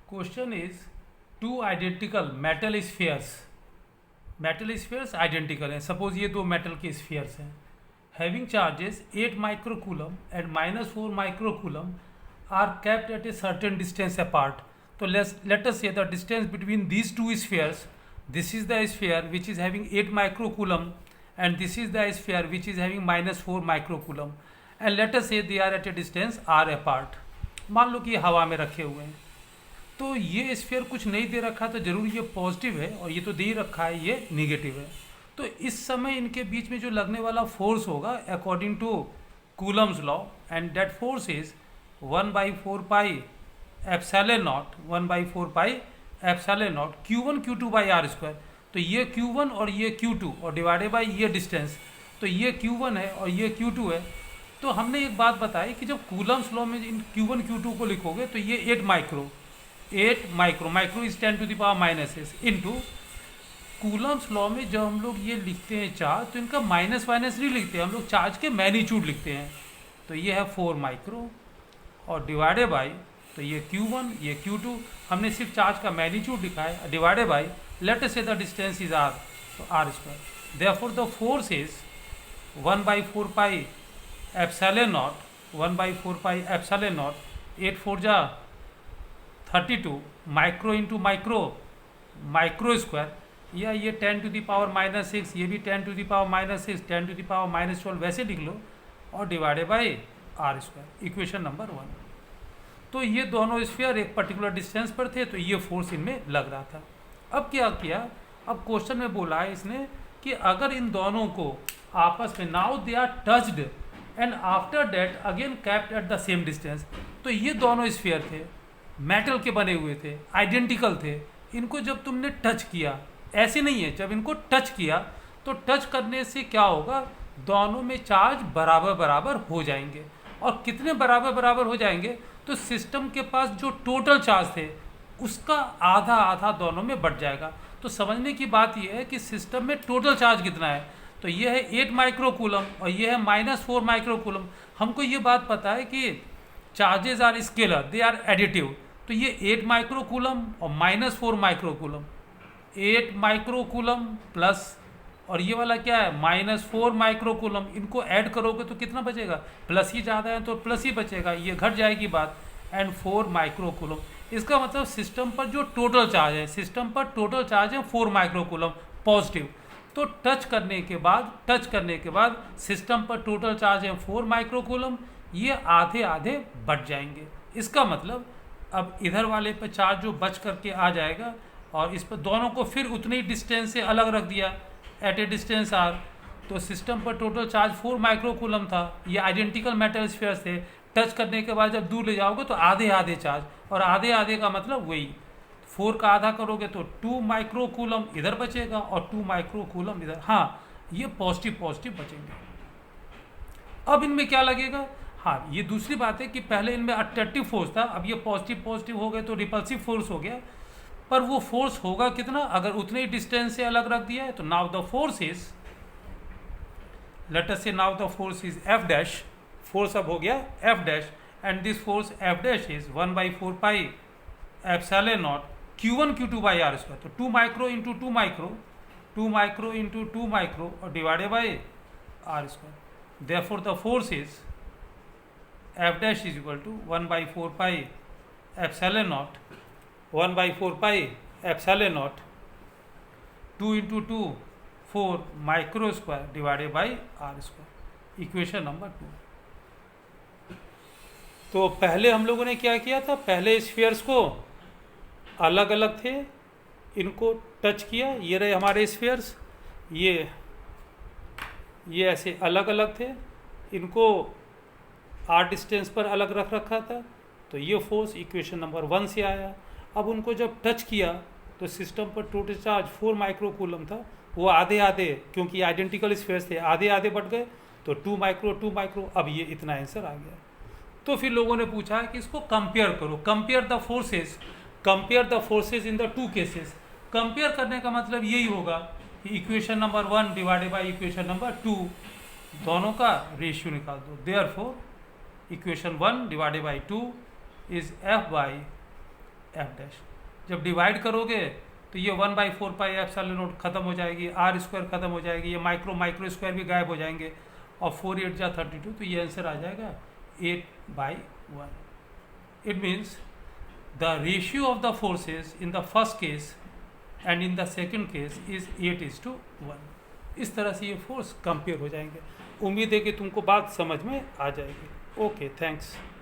Question is two identical metal spheres. Metal spheres identical हैं. Suppose ये दो metal के स्फीयर्स हैं. Having charges 8 microcoulomb and -4 microcoulomb are kept at a certain distance apart. So let us say the distance between these two spheres. This is the sphere which is having 8 microcoulomb and this is the sphere which is having -4 microcoulomb. And let us say they are at a distance r apart. मान लो कि ये हवा में रखे हुए हैं. तो ये स्फीयर कुछ नहीं दे रखा तो जरूर ये पॉजिटिव है और ये तो दे ही रखा है ये निगेटिव है. तो इस समय इनके बीच में जो लगने वाला फोर्स होगा according to Coulomb's law and that force is 1/4 pi epsilon naught 1/4 pi epsilon not Q1 Q2 by r square. तो ये Q1 और ये Q2 और डिवाइडेड बाई ये डिस्टेंस. तो ये Q1 है और ये Q2 है. तो हमने एक बात बताई कि जब कूलम्स लॉ में इन Q1 Q2 को लिखोगे तो ये 8 micro is 10 to the power -6 into Coulomb's law में जब हम लोग ये लिखते हैं चार्ज तो इनका माइनस नहीं लिखते, हम लोग चार्ज के मैग्नीट्यूड लिखते हैं. तो ये है 4 माइक्रो और डिवाइडेड बाई तो ये Q1 ये Q2 हमने सिर्फ चार्ज का मैग्नीट्यूड लिखा है डिवाइडेड बाई लेट अस से द डिस्टेंस इज r तो r square. Therefore the force is 1/4 pi epsilon naught 1/4 pi epsilon not 8 4 जा 32 माइक्रो इंटू माइक्रो स्क्वायर या ये 10 टू द पावर -6 ये भी 10 to the power -6 10 to the power -12 वैसे लिख लो और divided by r square. Equation number 1. तो ये दोनों स्फीयर एक पर्टिकुलर डिस्टेंस पर थे तो ये फोर्स इनमें लग रहा था. अब क्या किया, अब क्वेश्चन में बोला है इसने कि अगर इन दोनों को आपस में now they are touched and after that again kept at the same distance. तो ये दोनों स्फीयर थे मेटल के बने हुए थे आइडेंटिकल थे. इनको जब तुमने टच किया ऐसे नहीं है, जब इनको टच किया तो टच करने से क्या होगा, दोनों में चार्ज बराबर हो जाएंगे. और कितने बराबर हो जाएंगे, तो सिस्टम के पास जो टोटल चार्ज थे उसका आधा दोनों में बढ़ जाएगा. तो समझने की बात यह है कि सिस्टम में टोटल चार्ज कितना है. तो ये है 8 माइक्रोकूलम और ये है -4 माइक्रोकूलम. हमको ये बात पता है कि charges are scalar, they are additive. तो ये 8 माइक्रोकूलम और -4 माइक्रोकूलम 8 माइक्रोकूलम प्लस और ये वाला क्या है -4 माइक्रोकूलम. इनको ऐड करोगे तो कितना बचेगा, प्लस ही ज़्यादा है तो प्लस ही बचेगा, ये घट जाएगी बात. And 4 microcoulomb. इसका मतलब सिस्टम पर जो टोटल चार्ज है, सिस्टम पर टोटल चार्ज है 4 माइक्रोकूलम पॉजिटिव. तो टच करने के बाद सिस्टम पर टोटल चार्ज है 4 माइक्रोकूलम, ये आधे बढ़ जाएंगे. इसका मतलब अब इधर वाले पर चार्ज जो बच करके आ जाएगा और इस पर दोनों को फिर उतने ही डिस्टेंस से अलग रख दिया एट ए डिस्टेंस r. तो सिस्टम पर टोटल चार्ज 4 माइक्रोकूलम था. ये आइडेंटिकल मेटल स्फीयर्स थे. टच करने के बाद जब दूर ले जाओगे तो आधे चार्ज, और आधे का मतलब वही 4 का आधा करोगे तो 2 माइक्रोकूलम इधर बचेगा और 2 माइक्रोकूलम इधर. हाँ, ये पॉजिटिव बचेंगे. अब इनमें क्या लगेगा, हाँ ये दूसरी बात है कि पहले इनमें अट्रैक्टिव फोर्स था, अब ये पॉजिटिव हो गए तो रिपल्सिव फोर्स हो गया. पर वो फोर्स होगा कितना अगर उतने ही डिस्टेंस से अलग रख दिया है. तो now the force is let us say now the force is F dash. Force अब हो गया F dash and this force F dash is 1/4 pi epsilon not Q1 Q2 by r square. तो 2 माइक्रो इंटू 2 इंटू 2 माइक्रो और divided by r square. Therefore the force is F dash is equal to 1/4 pi epsilon naught 1/4 pi epsilon naught 2 into 2 4 micro square divided by r square. Equation number 2. तो पहले हम लोगों ने क्या किया था, पहले स्फीयर्स को अलग थे, इनको टच किया, ये रहे हमारे स्फीयर्स, ये ऐसे अलग थे, इनको r डिस्टेंस पर अलग रख रखा था. तो ये फोर्स इक्वेशन नंबर 1 से आया. अब उनको जब टच किया तो सिस्टम पर टोटल चार्ज 4 माइक्रोकूलम था, वो आधे क्योंकि आइडेंटिकल स्फीयर्स थे आधे बढ़ गए तो 2 माइक्रो. अब ये इतना आंसर आ गया. तो फिर लोगों ने पूछा कि इसको कंपेयर करो, compare the forces in the 2 cases. Compare करने का मतलब यही होगा कि equation number 1 divided by equation number 2 दोनों का रेशियो निकाल दो. Therefore equation 1 divided by 2 is F by F dash. जब डिवाइड करोगे तो ये 1/4πε0 खत्म हो जाएगी, आर स्क्वायर खत्म हो जाएगी, ये माइक्रो माइक्रो स्क्वायर भी गायब हो जाएंगे, और 4 8 जा 32, तो ये आंसर आ जाएगा 8/1। It means the ratio of the forces in the first case and in the second case is 8:1। इस तरह से ये फोर्स कंपेयर हो जाएंगे। उम्मीद है कि तुमको बात समझ में आ जाएगी। Okay, thanks.